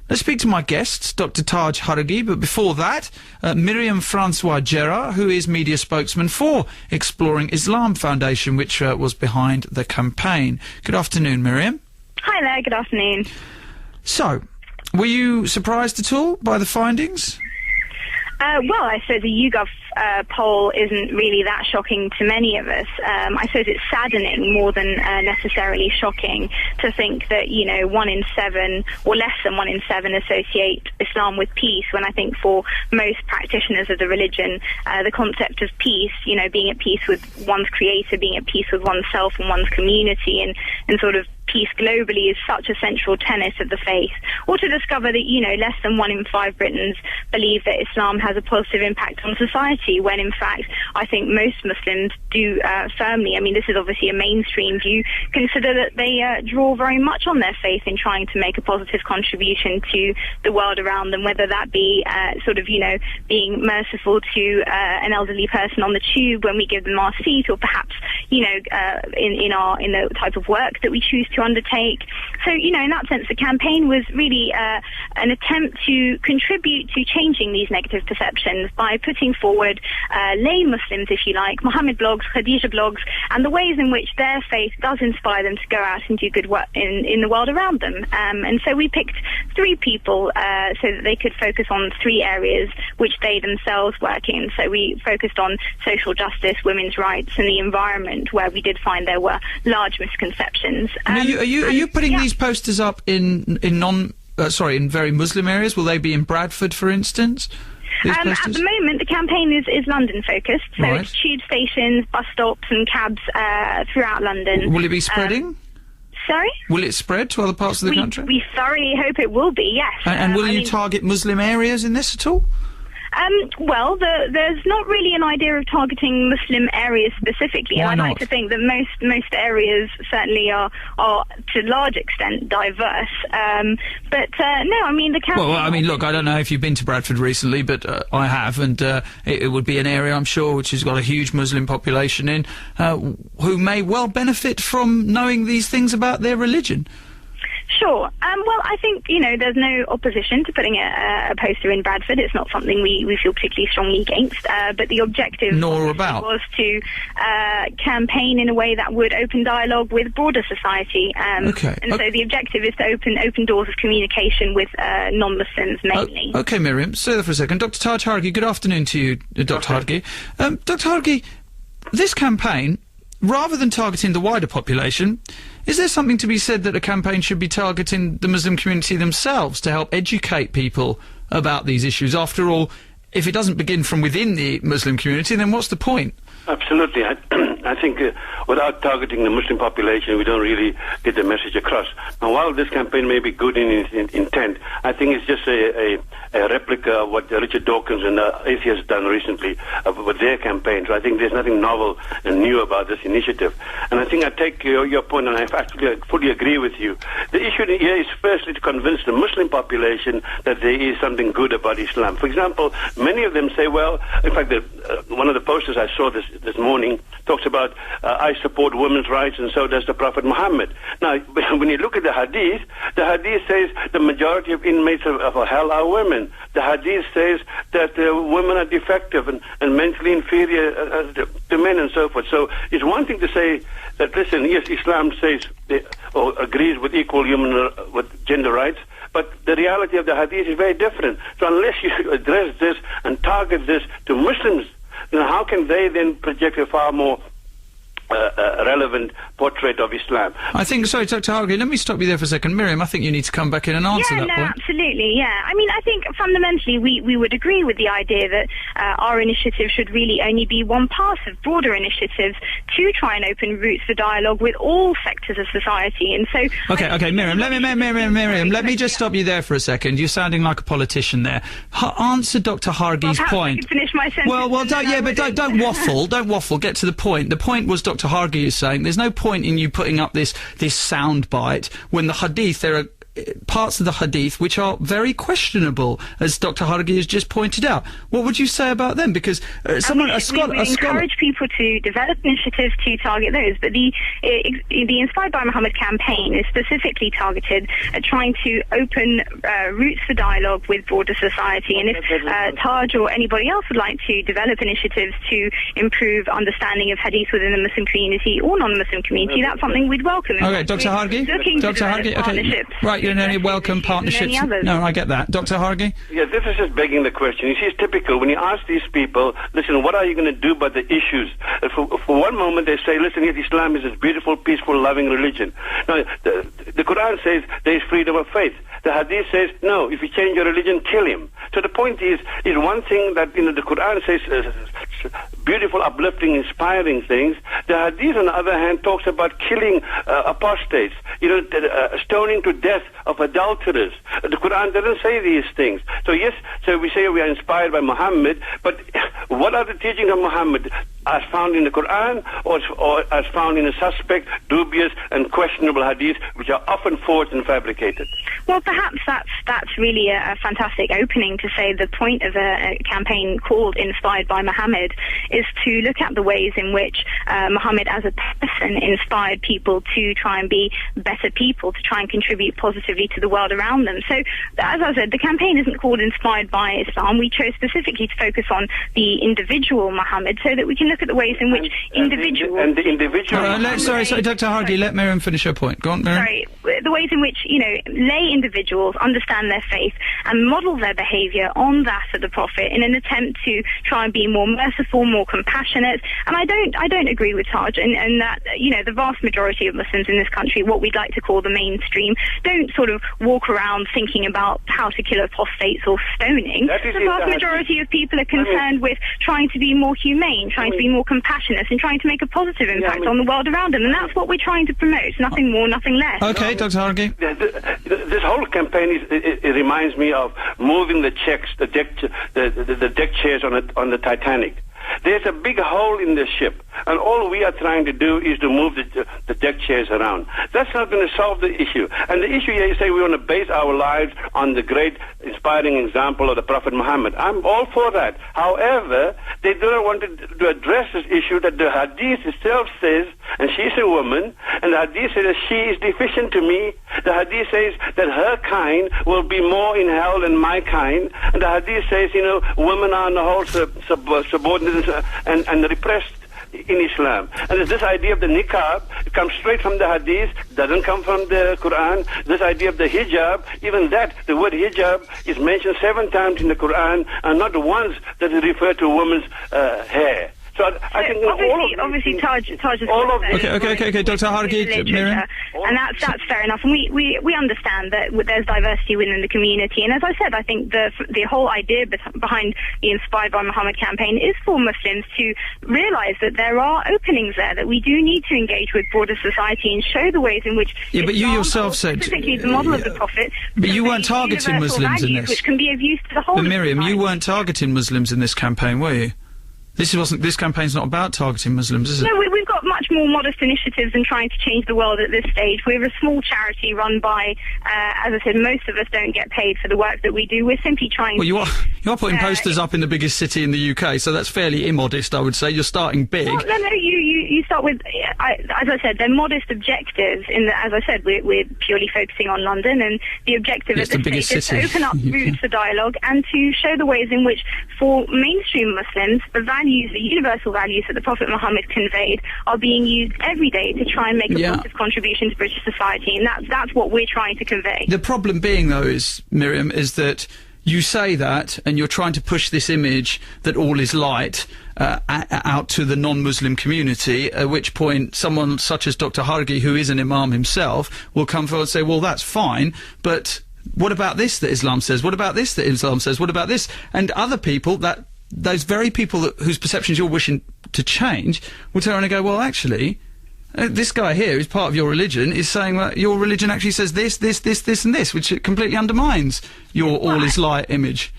Let's speak to my guests, Dr. Taj Hargey, but before that, Myriam Francois-Cerrah, who is media spokesman for Exploring Islam Foundation, which was behind the campaign. Good afternoon, Myriam. Hi there, good afternoon. So, were you surprised at all by the findings? Well, I suppose the YouGov poll isn't really that shocking to many of us. I suppose it's saddening more than necessarily shocking to think that, 1 in 7 or less than 1 in 7 associate Islam with peace, when I think for most practitioners of the religion, the concept of peace, being at peace with one's creator, being at peace with oneself and one's community, and sort of peace globally is such a central tenet of the faith. Or to discover that, less than 1 in 5 Britons believe that Islam has a positive impact on society, when in fact I think most Muslims do firmly, this is obviously a mainstream view, consider that they draw very much on their faith in trying to make a positive contribution to the world around them, whether that be being merciful to an elderly person on the tube when we give them our seat, or perhaps, in the type of work that we choose to undertake. So, in that sense, the campaign was really an attempt to contribute to changing these negative perceptions by putting forward lay Muslims, if you like, Muhammad blogs, Khadija blogs, and the ways in which their faith does inspire them to go out and do good work in the world around them. And so we picked 3 people so that they could focus on 3 areas which they themselves work in. So we focused on social justice, women's rights, and the environment, where we did find there were large misconceptions. Are you putting these posters up in very Muslim areas? Will they be in Bradford, for instance? At the moment, the campaign is London-focused, so right. It's tube stations, bus stops and cabs throughout London. Will it be spreading? Sorry? Will it spread to other parts of the country? We thoroughly hope it will be, yes. And will you target Muslim areas in this at all? Well, there's not really an idea of targeting Muslim areas specifically. Why I'd not? like to think that most areas certainly are to a large extent diverse. No, the campaign... Well, look, I don't know if you've been to Bradford recently, but I have, and it would be an area, I'm sure, which has got a huge Muslim population in, who may well benefit from knowing these things about their religion. Sure. Well, I think, there's no opposition to putting a poster in Bradford. It's not something we feel particularly strongly against. But the objective was to campaign in a way that would open dialogue with broader society. So the objective is to open doors of communication with non-Muslims mainly. Okay, Myriam, stay there for a second. Dr. Taj Hargey, good afternoon to you, Dr. Hargey. Dr. Hargey, this campaign, rather than targeting the wider population, is there something to be said that a campaign should be targeting the Muslim community themselves to help educate people about these issues? After all, if it doesn't begin from within the Muslim community, then what's the point? Absolutely. I think without targeting the Muslim population, we don't really get the message across. Now, while this campaign may be good in its intent, I think it's just a replica of what Richard Dawkins and atheists done recently with their campaigns. So I think there's nothing novel and new about this initiative. And I think I take your point, and I actually fully agree with you. The issue here is firstly to convince the Muslim population that there is something good about Islam. For example, many of them say, well, in fact, one of the posters I saw this morning talks about I support women's rights, and so does the Prophet Muhammad. Now, when you look at the Hadith says the majority of inmates of hell are women. The Hadith says that women are defective and mentally inferior to men and so forth. So it's one thing to say that, listen, yes, Islam says or agrees with equal with gender rights, but the reality of the Hadith is very different. So unless you address this and target this to Muslims, then how can they then project a far more relevant portrait of Islam? I think, sorry, Dr. Hargey, let me stop you there for a second. Myriam, I think you need to come back in and answer that point. Absolutely, yeah. I think fundamentally we would agree with the idea that our initiative should really only be one part of broader initiatives to try and open routes for dialogue with all sectors of society. And so... Okay, Myriam, let me just stop you there for a second. You're sounding like a politician there. Answer Dr. Hargey's point. I can finish my sentence. Don't waffle. Don't waffle. Get to the point. The point was, Dr. Hargey is saying there's no point in you putting up this sound bite when the Hadith, there are parts of the hadith which are very questionable, as Dr. Hargey has just pointed out. What would you say about them? Because we encourage people to develop initiatives to target those, but the Inspired by Muhammad campaign is specifically targeted at trying to open routes for dialogue with broader society. And if Taj or anybody else would like to develop initiatives to improve understanding of hadith within the Muslim community or non-Muslim community, that's something we'd welcome. Okay, Dr. Hargey? Dr. Hargey, okay. Right, you're only welcome partnerships. No, I get that. Dr. Hargey? Yeah, this is just begging the question. You see, it's typical. When you ask these people, listen, what are you going to do about the issues? For one moment they say, listen, yes, Islam is this beautiful, peaceful, loving religion. Now, the Quran says there is freedom of faith. The Hadith says, no, if you change your religion, kill him. So the point is one thing that, the Quran says beautiful, uplifting, inspiring things. The Hadith, on the other hand, talks about killing apostates, stoning to death of adulterers. The Quran doesn't say these things. So yes, so we say we are inspired by Muhammad, but what are the teachings of Muhammad as found in the Quran or as found in a suspect, dubious and questionable hadith, which are often forged and fabricated? Well, perhaps that's really a fantastic opening to say the point of a campaign called Inspired by Muhammad is to look at the ways in which Muhammad as a person inspired people to try and be better people, to try and contribute positively to the world around them. So, as I said, the campaign isn't called Inspired by Islam. We chose specifically to focus on the individual Muhammad so that we can look at the ways in which individuals... And the individual... Sorry, Dr. Hargey, let Myriam finish her point. Go on, Myriam. Sorry, the ways in which, lay individuals understand their faith and model their behaviour on that of the Prophet in an attempt to try and be more merciful, more compassionate. And I don't agree with Taj and that, the vast majority of Muslims in this country, what we'd like to call the mainstream, don't sort of walk around thinking about how to kill apostates or stoning. The vast majority of people are concerned with trying to be more humane, trying to be more compassionate and trying to make a positive impact on the world around them. And that's what we're trying to promote. Nothing more, nothing less. Okay, Dr. Hargey. This whole campaign it reminds me of moving the deck chairs on the Titanic. There's a big hole in the ship, and all we are trying to do is to move the deck chairs around. That's not going to solve the issue. And the issue here, you say we want to base our lives on the great inspiring example of the Prophet Muhammad. I'm all for that. However, they do not want to address this issue that the Hadith itself says, and she's a woman, and the Hadith says that she is deficient to me. The Hadith says that her kind will be more in hell than my kind. And the Hadith says, women are on the whole subordinate and repressed in Islam. And this idea of the niqab, it comes straight from the hadith, doesn't come from the Quran. This idea of the hijab, even that, the word hijab is mentioned 7 times in the Quran, and not once does it refer to a woman's hair. So I think obviously Taj is okay, Dr. Hargey, Myriam. And that's fair enough. And we understand that there's diversity within the community. And as I said, I think the whole idea behind the Inspired by Muhammad campaign is for Muslims to realise that there are openings there, that we do need to engage with broader society and show the ways in which but you yourself said specifically the model of the Prophet. But you weren't targeting Muslims in this. Which can be of use to the whole. But Myriam, you weren't targeting Muslims in this campaign, were you? This campaign's not about targeting Muslims, is it? No, we've got much more modest initiatives in trying to change the world at this stage. We're a small charity run by, as I said, most of us don't get paid for the work that we do. We're simply trying. Well, you are putting posters up in the biggest city in the UK, so that's fairly immodest, I would say. You're starting big. Well, no, you start with, as I said, they're modest objectives. As I said, we're purely focusing on London, and the objective at this stage is to open up routes for dialogue and to show the ways in which, for mainstream Muslims, the universal values that the Prophet Muhammad conveyed are being used every day to try and make a positive contribution to British society, and that's what we're trying to convey. The problem being, though, Myriam, is that you say that, and you're trying to push this image that all is light out to the non-Muslim community, at which point someone such as Dr. Hargey, who is an imam himself, will come forward and say, well, that's fine, but what about this that Islam says? What about this that Islam says? What about this? And other people, those very people whose perceptions you're wishing to change, will turn around and go, well, actually, this guy here, who's part of your religion, is saying that your religion actually says this, and this, which completely undermines your all is light image.